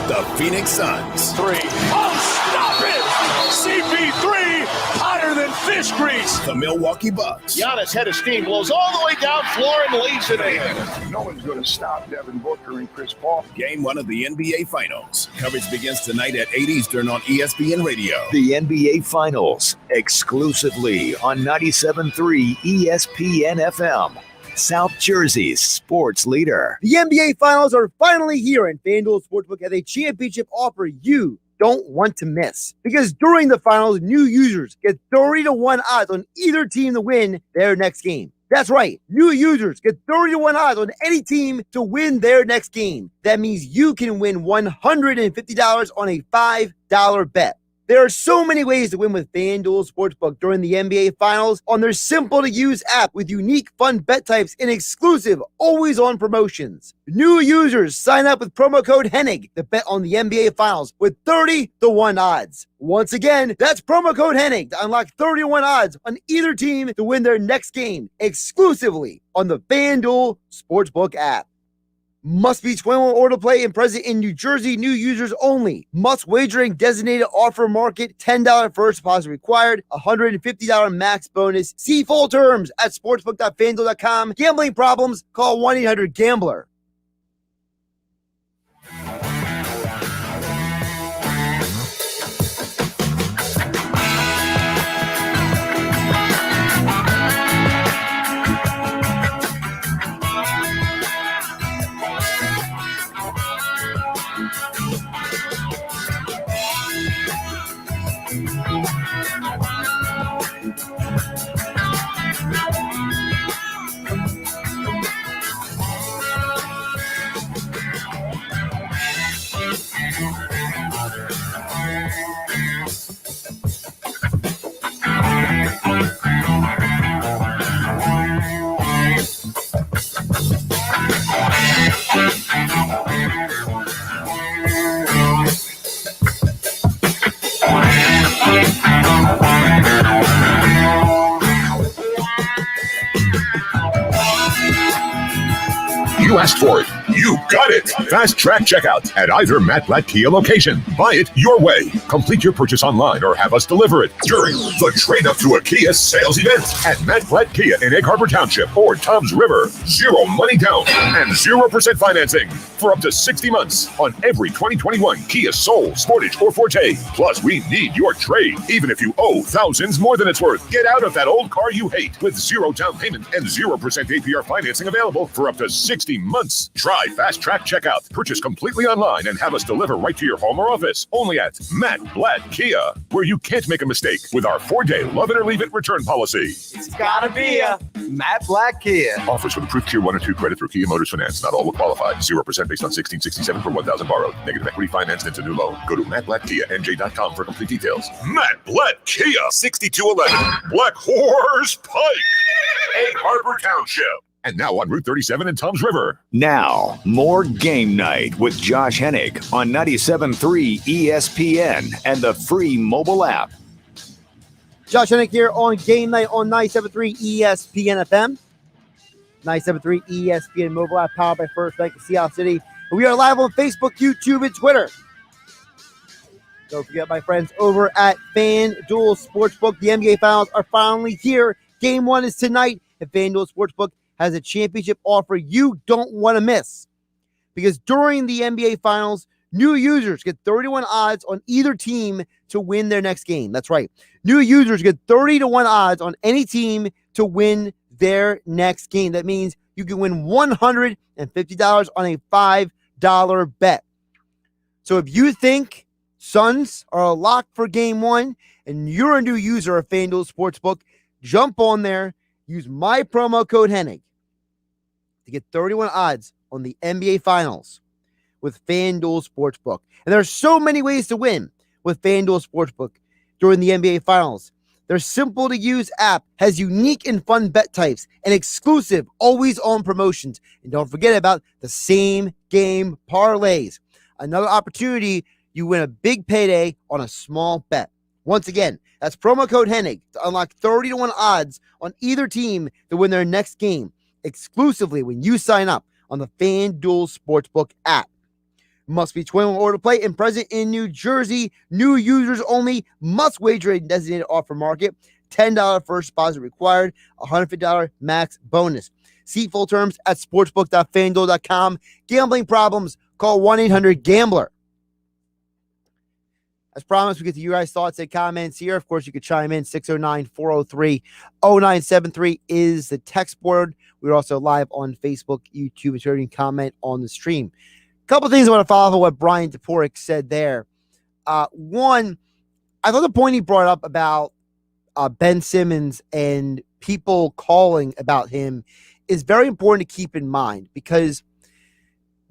The Phoenix Suns. 3. Oh, stop it! CP3, hotter than fish grease. The Milwaukee Bucks. Giannis head of steam blows all the way down floor and leaves it in. No one's going to stop Devin Booker and Chris Paul. Game 1 of the NBA Finals. Coverage begins tonight at 8 Eastern on ESPN Radio. The NBA Finals, exclusively on 97.3 ESPN FM. South Jersey's sports leader. The NBA Finals are finally here, and FanDuel Sportsbook has a championship offer you don't want to miss. Because during the finals, new users get 30-1 odds on either team to win their next game. That's right. New users get 30-1 odds on any team to win their next game. That means you can win $150 on a $5 bet. There are so many ways to win with FanDuel Sportsbook during the NBA Finals on their simple-to-use app with unique, fun bet types and exclusive, always-on promotions. New users sign up with promo code Hennig to bet on the NBA Finals with 30-1 odds. Once again, that's promo code Hennig to unlock 30-1 odds on either team to win their next game exclusively on the FanDuel Sportsbook app. Must be 21 or to play and present in New Jersey. New users only. Must wagering designated offer market. $10 first deposit required. $150 max bonus. See full terms at sportsbook.fanduel.com. Gambling problems? Call 1-800-GAMBLER. You asked for it. You got it. Fast Track Checkout at either Matt Blatt Kia location. Buy it your way. Complete your purchase online or have us deliver it during the Trade Up to a Kia sales event at Matt Blatt Kia in Egg Harbor Township or Toms River. 0 money down and 0% financing for up to 60 months on every 2021 Kia Soul, Sportage, or Forte. Plus, we need your trade, even if you owe thousands more than it's worth. Get out of that old car you hate with 0 down payment and 0% APR financing available for up to 60 months. Try Fast Track Checkout. Purchase completely online and have us deliver right to your home or office. Only at Matt Blatt Kia, where you can't make a mistake with our 4-day love it or leave it return policy. It's gotta be a Matt Blatt Kia. Offers with approved Tier 1 or 2 credit through Kia Motors Finance. Not all will qualify. 0% based on 1667 per 1,000 borrowed. Negative equity financed into new loan. Go to mattblattkianj.com for complete details. Matt Blatt Kia, 6211 Black Horse Pike, Egg Harbor Township. And now on Route 37 in Toms River. Now, more Game Night with Josh Hennig on 97.3 ESPN and the free mobile app. Josh Hennig here on Game Night on 97.3 ESPN FM. 97.3 ESPN mobile app powered by First Bank of Seattle City. And we are live on Facebook, YouTube, and Twitter. Don't forget, my friends, over at FanDuel Sportsbook, the NBA Finals are finally here. Game 1 is tonight, and FanDuel Sportsbook has a championship offer you don't want to miss. Because during the NBA Finals, new users get 31 odds on either team to win their next game. That's right. New users get 30-1 odds on any team to win their next game. That means you can win $150 on a $5 bet. So if you think Suns are a lock for game 1 and you're a new user of FanDuel Sportsbook, jump on there, use my promo code Hennig to get 31 odds on the NBA Finals with FanDuel Sportsbook. And there are so many ways to win with FanDuel Sportsbook during the NBA Finals. Their simple-to-use app has unique and fun bet types and exclusive, always-on promotions. And don't forget about the same-game parlays. Another opportunity, you win a big payday on a small bet. Once again, that's promo code Hennig to unlock 30-1 odds on either team to win their next game exclusively when you sign up on the FanDuel Sportsbook app. Must be 21 or to play and present in New Jersey. New users only. Must wager a designated offer market. $10 first deposit required. $150 max bonus. See full terms at sportsbook.fanduel.com. Gambling problems? Call 1-800-GAMBLER. As promised, we get to your guys' thoughts and comments here. Of course, you can chime in. 609-403-0973 is the text board. We're also live on Facebook, YouTube, and Twitter. You can comment on the stream. Couple things I want to follow up on what Bryan Toporek said there. One, I thought the point he brought up about Ben Simmons and people calling about him is very important to keep in mind, because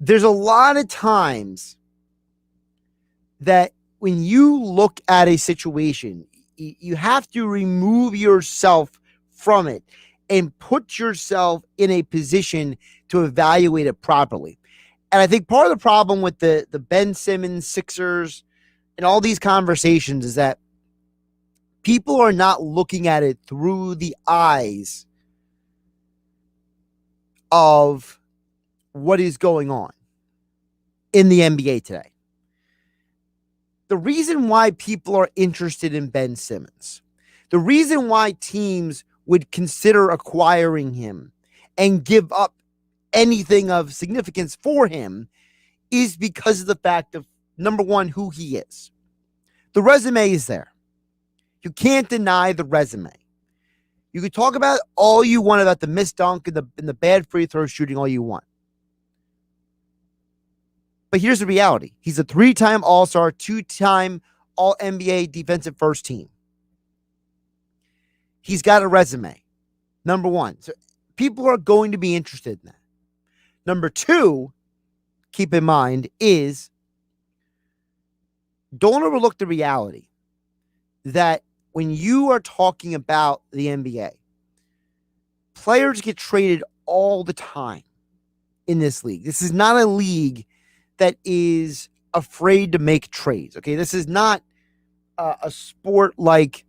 there's a lot of times that when you look at a situation, you have to remove yourself from it and put yourself in a position to evaluate it properly. And I think part of the problem with the Ben Simmons, Sixers, and all these conversations is that people are not looking at it through the eyes of what is going on in the NBA today. The reason why people are interested in Ben Simmons, the reason why teams would consider acquiring him and give up anything of significance for him, is because of the fact of, number one, who he is. The resume is there. You can't deny the resume. You can talk about all you want about the missed dunk and the bad free throw shooting all you want. But here's the reality. He's a 3-time All-Star, 2-time All-NBA defensive first team. He's got a resume, number one. So people are going to be interested in that. Number two, keep in mind, is don't overlook the reality that when you are talking about the NBA, players get traded all the time in this league. This is not a league that is afraid to make trades. Okay, this is not a sport like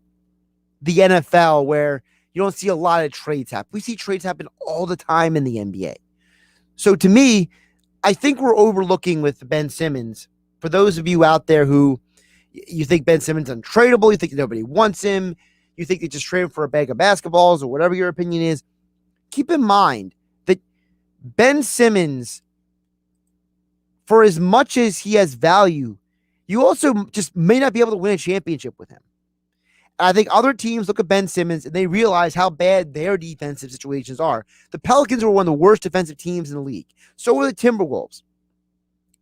the NFL where you don't see a lot of trades happen. We see trades happen all the time in the NBA. So to me, I think we're overlooking with Ben Simmons. For those of you out there who you think Ben Simmons is untradeable, you think nobody wants him, you think they just trade him for a bag of basketballs or whatever your opinion is, keep in mind that Ben Simmons, for as much as he has value, you also just may not be able to win a championship with him. And I think other teams look at Ben Simmons and they realize how bad their defensive situations are. The Pelicans were one of the worst defensive teams in the league. So were the Timberwolves.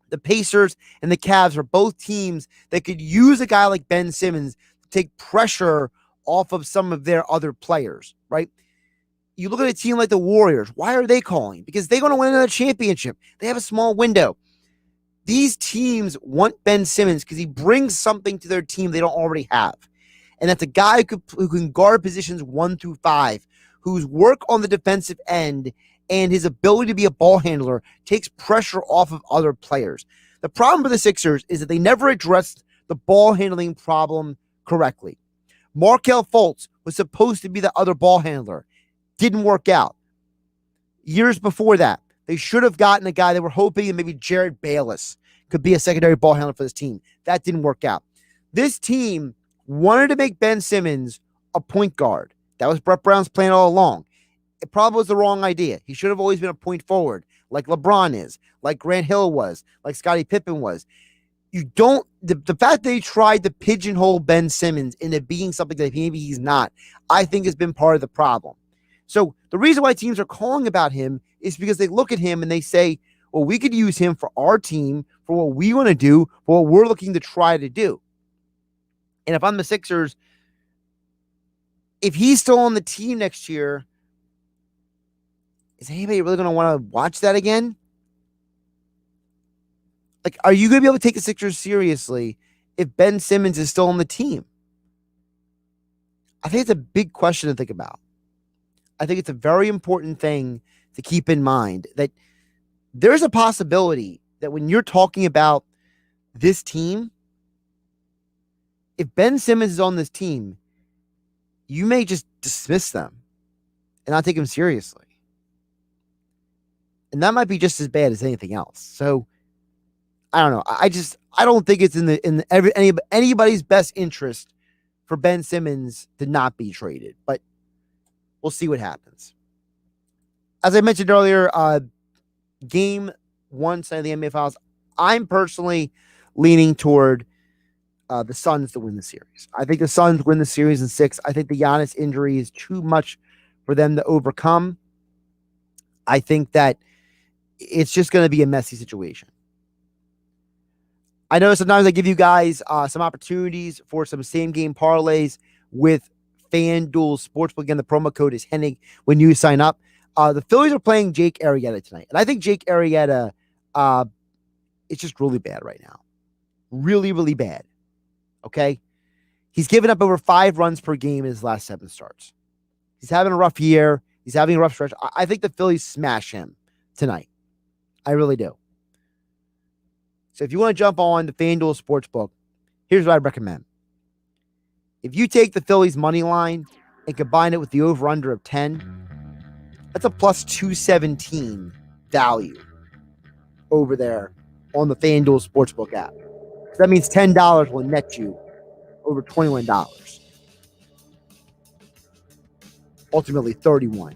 The Pacers and the Cavs are both teams that could use a guy like Ben Simmons to take pressure off of some of their other players, right? You look at a team like the Warriors. Why are they calling? Because they're going to win another championship. They have a small window. These teams want Ben Simmons because he brings something to their team they don't already have. And that's a guy who can guard positions 1 through 5, whose work on the defensive end and his ability to be a ball handler takes pressure off of other players. The problem with the Sixers is that they never addressed the ball handling problem correctly. Markelle Fultz was supposed to be the other ball handler. Didn't work out. Years before that, they should have gotten a guy they were hoping that maybe Jared Bayless could be a secondary ball handler for this team. That didn't work out. This team wanted to make Ben Simmons a point guard. That was Brett Brown's plan all along. It probably was the wrong idea. He should have always been a point forward, like LeBron is, like Grant Hill was, like Scottie Pippen was. The fact they tried to pigeonhole Ben Simmons into being something that maybe he's not, I think has been part of the problem. So the reason why teams are calling about him is because they look at him and they say, well, we could use him for our team, for what we want to do, for what we're looking to try to do. And if I'm the Sixers, if he's still on the team next year, is anybody really going to want to watch that again? Like, are you going to be able to take the Sixers seriously if Ben Simmons is still on the team? I think it's a big question to think about. I think it's a very important thing to keep in mind that there's a possibility that when you're talking about this team, if Ben Simmons is on this team, you may just dismiss them and not take them seriously. And that might be just as bad as anything else. So I don't know. I don't think it's in anybody's best interest for Ben Simmons to not be traded, but we'll see what happens. As I mentioned earlier, game 1 side of the NBA Finals, I'm personally leaning toward the Suns to win the series. I think the Suns win the series in 6. I think the Giannis injury is too much for them to overcome. I think that it's just going to be a messy situation. I know sometimes I give you guys some opportunities for some same game parlays with FanDuel Sportsbook. Again, the promo code is Hennig when you sign up. The Phillies are playing Jake Arrieta tonight. And I think Jake Arrieta is just really bad right now. Really, really bad. Okay? He's given up over 5 runs per game in his last 7 starts. He's having a rough year. He's having a rough stretch. I think the Phillies smash him tonight. I really do. So if you want to jump on the FanDuel Sportsbook, here's what I recommend. If you take the Phillies money line and combine it with the over-under of 10, that's a plus 217 value over there on the FanDuel Sportsbook app. So that means $10 will net you over $21. Ultimately, 31.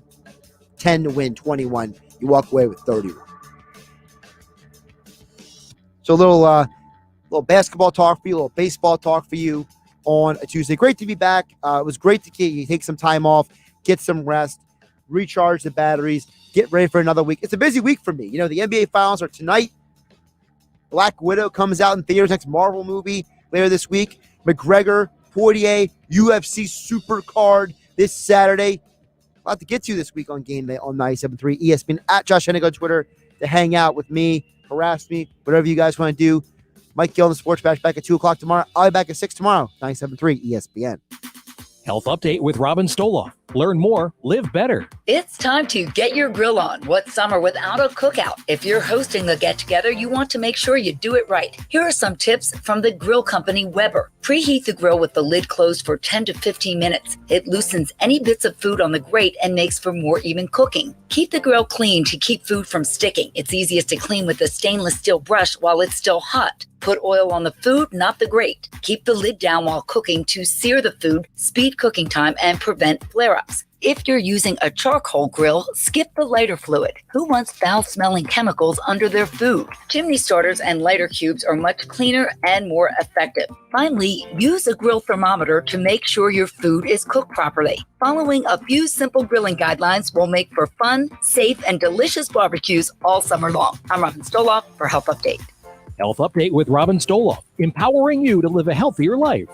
10 to win, 21. You walk away with 31. So a little basketball talk for you, a little baseball talk for you on a Tuesday. Great to be back. It was great to take some time off, get some rest, recharge the batteries, get ready for another week. It's a busy week for me. You know, the NBA Finals are tonight. Black Widow comes out in theaters, next Marvel movie later this week. McGregor, Poirier, UFC Supercard this Saturday. A lot to get to this week on Game Day on 97.3 ESPN. At Josh Hennig on Twitter to hang out with me, harass me, whatever you guys want to do. Mike Gill on the Sports Bash back at 2 o'clock tomorrow. I'll be back at 6 tomorrow, 97.3 ESPN. Health Update with Robin Stoloff. Learn more, live better. It's time to get your grill on. What's summer without a cookout? If you're hosting a get-together, you want to make sure you do it right. Here are some tips from the grill company Weber. Preheat the grill with the lid closed for 10 to 15 minutes. It loosens any bits of food on the grate and makes for more even cooking. Keep the grill clean to keep food from sticking. It's easiest to clean with a stainless steel brush while it's still hot. Put oil on the food, not the grate. Keep the lid down while cooking to sear the food, speed cooking time, and prevent flare-ups. If you're using a charcoal grill, skip the lighter fluid. Who wants foul-smelling chemicals under their food? Chimney starters and lighter cubes are much cleaner and more effective. Finally, use a grill thermometer to make sure your food is cooked properly. Following a few simple grilling guidelines will make for fun, safe, and delicious barbecues all summer long. I'm Robin Stoloff for Health Update. Health Update with Robin Stoloff, empowering you to live a healthier life.